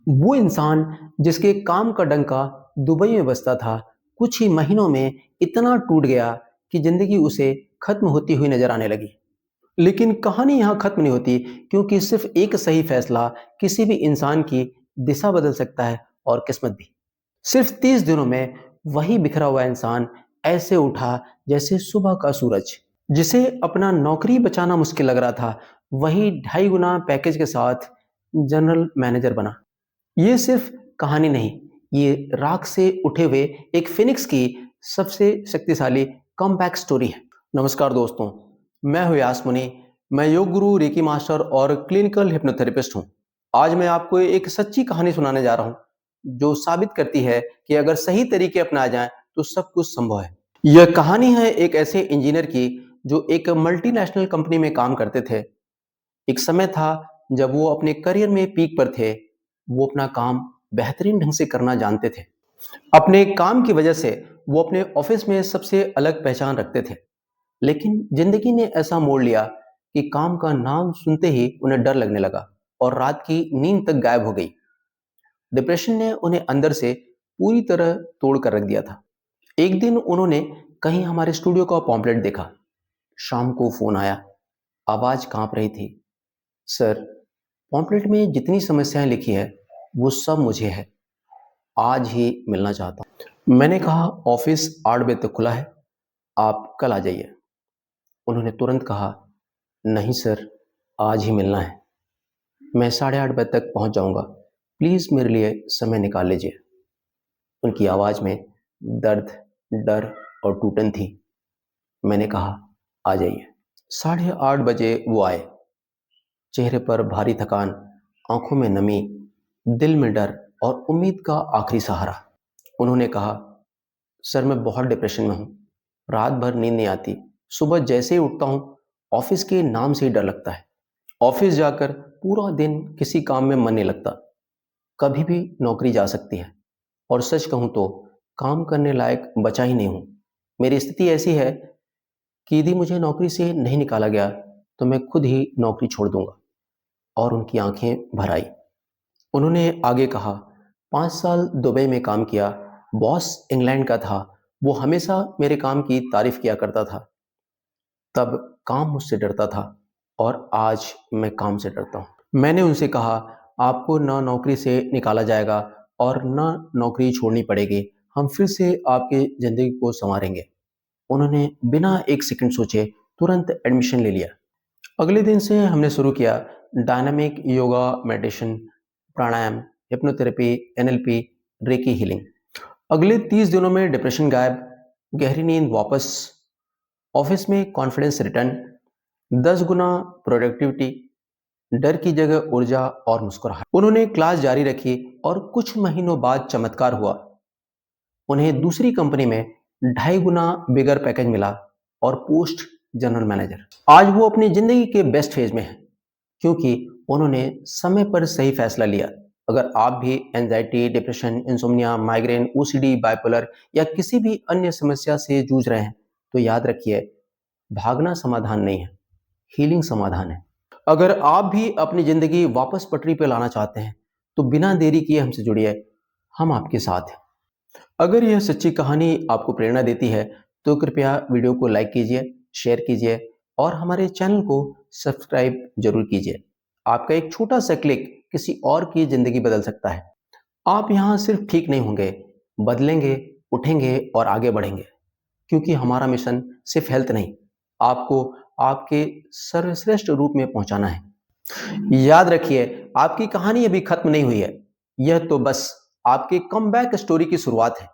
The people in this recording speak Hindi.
वो इंसान जिसके काम का डंका दुबई में बसता था, कुछ ही महीनों में इतना टूट गया कि जिंदगी उसे खत्म होती हुई नजर आने लगी। लेकिन कहानी यहाँ खत्म नहीं होती, क्योंकि सिर्फ एक सही फैसला किसी भी इंसान की दिशा बदल सकता है और किस्मत भी। सिर्फ 30 दिनों में वही बिखरा हुआ इंसान ऐसे उठा जैसे सुबह का सूरज। जिसे अपना नौकरी बचाना मुश्किल लग रहा था, वही 2.5 गुना पैकेज के साथ जनरल मैनेजर बना। ये सिर्फ कहानी नहीं, ये राख से उठे हुए एक फिनिक्स की सबसे शक्तिशाली कमबैक स्टोरी है। नमस्कार दोस्तों, मैं हूं यास मुनि। मैं योग गुरु, रेकी मास्टर और क्लिनिकल हिप्नोथेरेपिस्ट हूं। आज मैं आपको एक सच्ची कहानी सुनाने जा रहा हूं, जो साबित करती है कि अगर सही तरीके अपनाए जाएं तो सब कुछ संभव है। यह कहानी है एक ऐसे इंजीनियर की जो एक मल्टीनेशनल कंपनी में काम करते थे। एक समय था जब वो अपने करियर में पीक पर थे। वो अपना काम बेहतरीन ढंग से करना जानते थे। अपने काम की वजह से वो अपने ऑफिस में सबसे अलग पहचान रखते थे। लेकिन जिंदगी ने ऐसा मोड़ लिया कि काम का नाम सुनते ही उन्हें डर लगने लगा और रात की नींद तक गायब हो गई। डिप्रेशन ने उन्हें अंदर से पूरी तरह तोड़ कर रख दिया था। एक दिन उन्होंने कहीं हमारे स्टूडियो का पॉम्पलेट देखा। शाम को फोन आया। आवाज कांप रही थी। सर, पॉम्पलेट में जितनी समस्याएं लिखी है वो सब मुझे है। आज ही मिलना चाहता हूँ। मैंने कहा, ऑफिस 8 बजे तक खुला है, आप कल आ जाइए। उन्होंने तुरंत कहा, नहीं सर, आज ही मिलना है। मैं 8:30 बजे तक पहुंच जाऊंगा, प्लीज मेरे लिए समय निकाल लीजिए। उनकी आवाज में दर्द, डर और टूटन थी। मैंने कहा, आ जाइए। 8:30 बजे वो आए। चेहरे पर भारी थकान, आंखों में नमी, दिल में डर और उम्मीद का आखिरी सहारा। उन्होंने कहा, सर मैं बहुत डिप्रेशन में हूँ। रात भर नींद नहीं आती। सुबह जैसे ही उठता हूँ, ऑफिस के नाम से ही डर लगता है। ऑफिस जाकर पूरा दिन किसी काम में मन नहीं लगता। कभी भी नौकरी जा सकती है। और सच कहूँ तो काम करने लायक बचा ही नहीं हूँ। मेरी स्थिति ऐसी है कि यदि मुझे नौकरी से नहीं निकाला गया तो मैं खुद ही नौकरी छोड़ दूंगा। और उनकी आंखें भर आई। उन्होंने आगे कहा, 5 साल दुबई में काम किया। बॉस इंग्लैंड का था। वो हमेशा मेरे काम की तारीफ किया करता था। तब काम मुझसे डरता था और आज मैं काम से डरता हूँ। मैंने उनसे कहा, आपको ना नौकरी से निकाला जाएगा और ना नौकरी छोड़नी पड़ेगी। हम फिर से आपकी जिंदगी को संवारेंगे। उन्होंने बिना एक सेकंड सोचे तुरंत एडमिशन ले लिया। अगले दिन से हमने शुरू किया डायनामिक योगा, मेडिटेशन, प्राणायाम, हिप्नोथेरेपी, एनएलपी, रेकी हीलिंग। अगले 30 दिनों में डिप्रेशन गायब, गहरी नींद वापस, ऑफिस में कॉन्फिडेंस रिटर्न, 10 गुना प्रोडक्टिविटी, डर की जगह ऊर्जा और मुस्कुराहट। उन्होंने क्लास जारी रखी और कुछ महीनों बाद चमत्कार हुआ। उन्हें दूसरी कंपनी में 2.5 गुना बिगर पैकेज मिला और पोस्ट जनरल मैनेजर। आज वो अपनी जिंदगी के बेस्ट फेज में है, क्योंकि उन्होंने समय पर सही फैसला लिया। अगर आप भी anxiety, depression, insomnia, migraine, OCD, bipolar या किसी भी अन्य समस्या से जूझ रहे हैं, तो याद रखिए, भागना समाधान नहीं है, हीलिंग समाधान है। अगर आप भी अपनी जिंदगी वापस पटरी पर लाना चाहते हैं, तो बिना देरी किए हमसे जुड़िए। हम आपके साथ हैं। अगर यह सच्ची कहानी आपको प्रेरणा देती है, तो कृपया वीडियो को लाइक कीजिए, शेयर कीजिए और हमारे चैनल को सब्सक्राइब जरूर कीजिए। आपका एक छोटा सा क्लिक किसी और की जिंदगी बदल सकता है। आप यहाँ सिर्फ ठीक नहीं होंगे, बदलेंगे, उठेंगे और आगे बढ़ेंगे। क्योंकि हमारा मिशन सिर्फ हेल्थ नहीं, आपको आपके सर्वश्रेष्ठ रूप में पहुंचाना है। याद रखिए, आपकी कहानी अभी खत्म नहीं हुई है। यह तो बस आपके कमबैक स्टोरी की शुरुआत है।